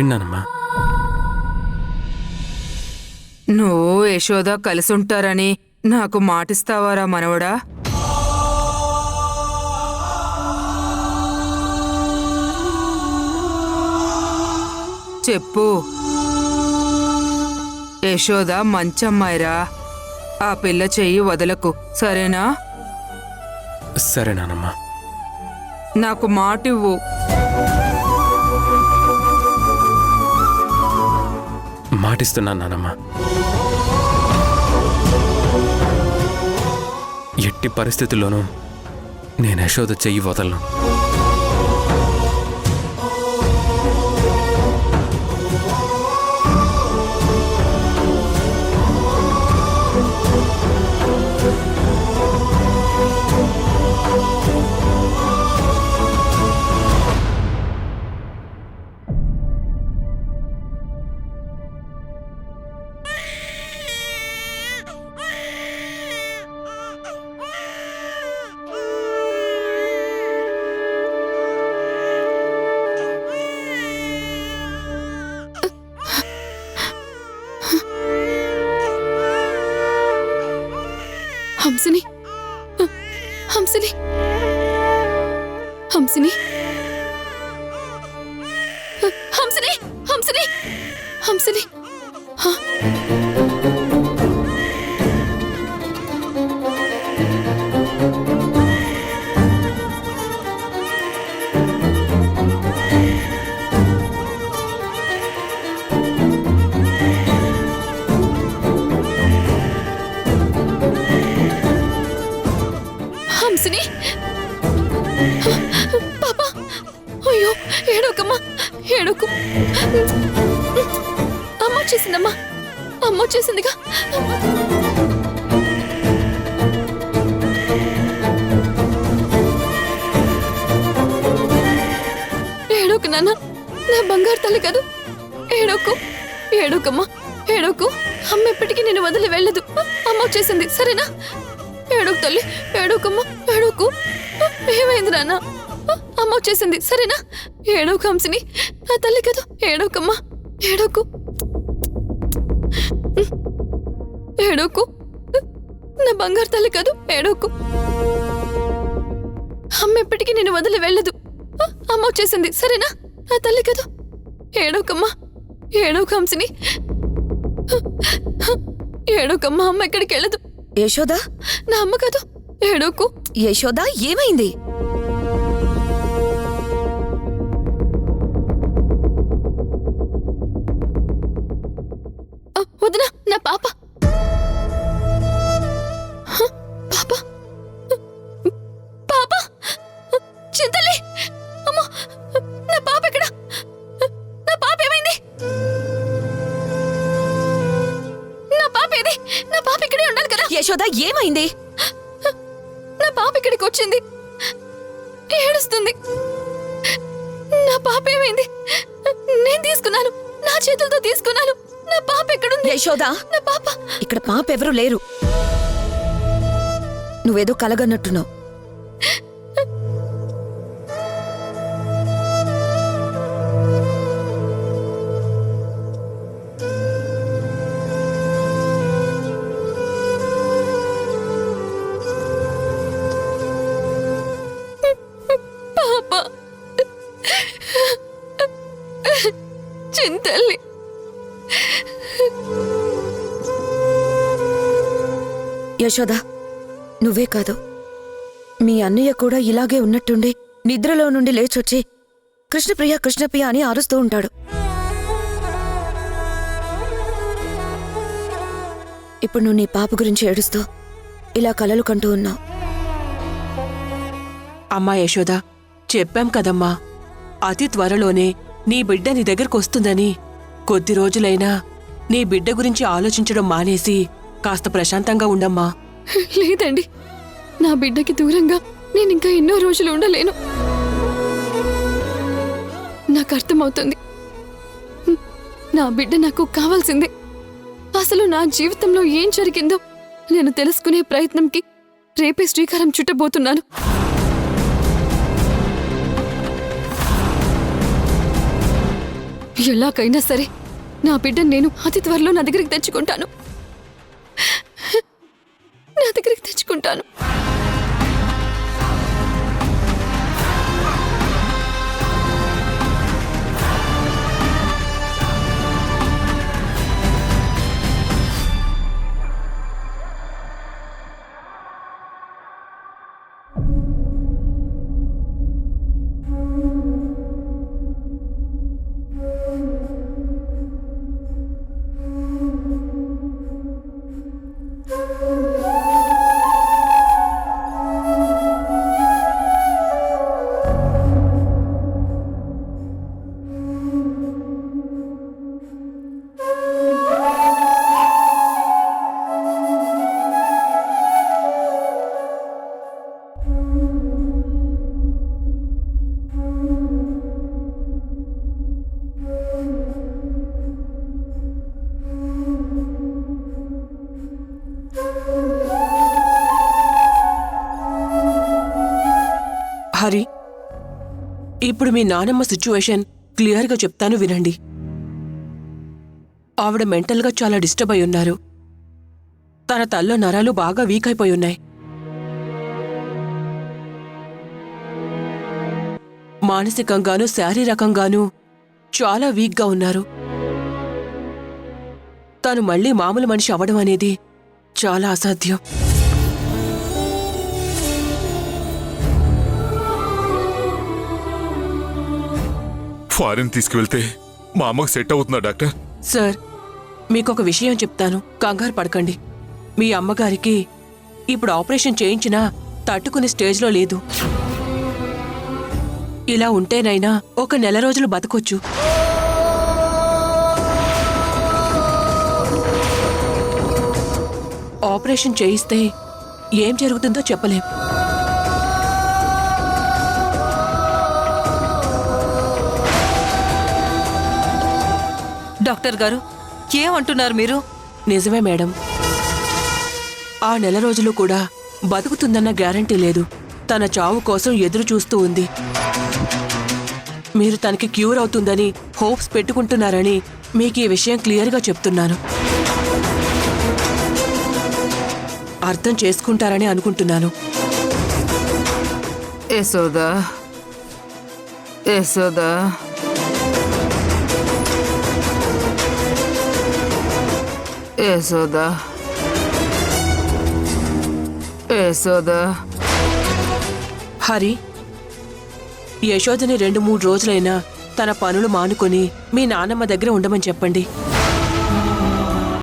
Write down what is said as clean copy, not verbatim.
ఏంటమ్మా? నువ్వు యశోద కలిసుంటారని నాకు మాటిస్తావారా మనవడా? చెప్పు. యశోద మంచమ్మాయిరా, ఆ పిల్ల చెయ్యి వదలకు, సరేనా? సరేనానమ్మా. నాకు మాటివ్వు. మాటిస్తున్నాను నానమ్మా. ఎట్టి పరిస్థితుల్లోనూ నేను యశోద చెయ్యి వదలను. హంసిని, హంసిని, హంసిని, హంసిని, హంసిని, హంసిని. హంసిని, పాపా, అయ్యో ఏడోకమ్మా, ఏడోకు. అమ్మ వచ్చేసిందమ్మా, అమ్మ వచ్చేసిందిగా. ఏడోకు నాన్న, నా బంగారు తల్లి కాదు, ఏడోకు, ఏడోకమ్మా, ఏడోకు. అమ్మ ఎప్పటికీ నేను వదిలి వెళ్ళదు. అమ్మ వచ్చేసింది, సరేనా? ఏడోకు తల్లి, ఏడోకమ్మా, ఏడోకు. ఏమైంది నాన్న? అమ్మ వచ్చేసింది, సరేనా? ఏడోకు హంసిని, నా తల్లి కదా, ఏడోకమ్మా, ఏడోకు, ఏడోకు. నా బంగారు తల్లి కాదు, ఏడోకు. అమ్మ ఎప్పటికీ నేను వదిలి వెళ్ళదు. అమ్మ వచ్చేసింది, సరేనా? నా తల్లి కదా, ఏడోకమ్మా, ఏడోకు హంసిని, ఏడోకమ్మా. అమ్మ ఎక్కడికి వెళ్ళదు. యశోదా, నా అమ్మ కాదు, ఏడోకు. యశోదా, ఏమైంది? వదినా, నా పాప, పాప, పాప, చింతలే. అమ్మో, నా పాప ఎక్కడ? నా పాప ఏమైంది? నా పాప ఏది? నా పాప ఇక్కడే ఉండాలి కదా. యశోదా, ఏమైంది? నా పాప ఇక్కడికి వచ్చింది, ఏడుస్తుంది. నా పాప ఏమైంది? నేను తీసుకున్నాను, నా చేతులతో తీసుకున్నాను. నా పాప ఎక్కడుంది? యశోదా, నా పాప. ఇక్కడ పాప ఎవరు లేరు. నువ్వేదో కలగన్నట్టున్నావు. పాప, చింతల్లి. యశోదా, నువ్వే కాదు, మీ అన్నయ్య కూడా ఇలాగే ఉన్నట్టుండి నిద్రలో నుండి లేచొచ్చి కృష్ణప్రియ కృష్ణప్రియ అని అరుస్తూ ఉంటాడు. ఇప్పుడు నువ్వు నీ పాప గురించి ఏడుస్తూ ఇలా కలలు కంటూ ఉన్నావు. అమ్మా యశోద, చెప్పాం కదమ్మా, అతి త్వరలోనే నీ బిడ్డ నీ దగ్గరకొస్తుందని. కొద్ది రోజులైనా నీ బిడ్డ గురించి ఆలోచించడం మానేసి కాస్త ప్రశాంతంగా ఉండమ్మా. లేదండి, నా బిడ్డకి దూరంగా నేనింకా ఎన్నో రోజులు ఉండలేను. నాకు అర్థమవుతుంది, నా బిడ్డ నాకు కావాల్సిందే. అసలు నా జీవితంలో ఏం జరిగిందో నేను తెలుసుకునే ప్రయత్నంకి రేపే శ్రీకారం చుట్టబోతున్నాను. ఎలాగైనా సరే నా బిడ్డను నేను అతి త్వరలో నా దగ్గరికి తెచ్చుకుంటాను. నా దగ్గరికి తెచ్చుకుంటాను. హరి, ఇప్పుడు మీ నానమ్మ సిచ్యువేషన్ క్లియర్గా చెప్తాను వినండి. ఆవిడ మెంటల్గా చాలా డిస్టర్బ్ అయి ఉన్నారు. తన తల్లో నరాలు బాగా వీక్ అయిపోయి ఉన్నాయి. మానసికంగానూ శారీరకంగానూ చాలా వీక్గా ఉన్నారు. తను మళ్ళీ మామూలు మనిషి అవడం అనేది చాలా అసాధ్యం. ఫారిన్ తీసుకువెళ్తే మా అమ్మకు సెట్ అవుతుందా డాక్టర్? సార్, మీకొక విషయం చెప్తాను, కంగారు పడకండి. మీ అమ్మగారికి ఇప్పుడు ఆపరేషన్ చేయించినా తట్టుకునే స్టేజ్లో లేదు. ఇలా ఉంటేనైనా ఒక నెల రోజులు బతకొచ్చు. ఆపరేషన్ చేయిస్తే ఏం జరుగుతుందో చెప్పలేం. డాక్టర్ గారు, ఏమంటున్నారు మీరు? నిజమే మేడం. ఆ నెల రోజులు కూడా బతుకుతుందన్న గ్యారంటీ లేదు. తన చావు కోసం ఎదురు చూస్తూ ఉంది. మీరు తనకి క్యూర్ అవుతుందని హోప్స్ పెట్టుకుంటున్నారని మీకు ఈ విషయం క్లియర్గా చెప్తున్నాను. అర్థం చేసుకుంటారని అనుకుంటున్నాను. యశోదా, యశోదా, యశోదా, యశోదా. హరి, యశోదని 2-3 రోజులైనా తన పనులు మానుకొని మీ నాన్నమ్మ దగ్గర ఉండమని చెప్పండి.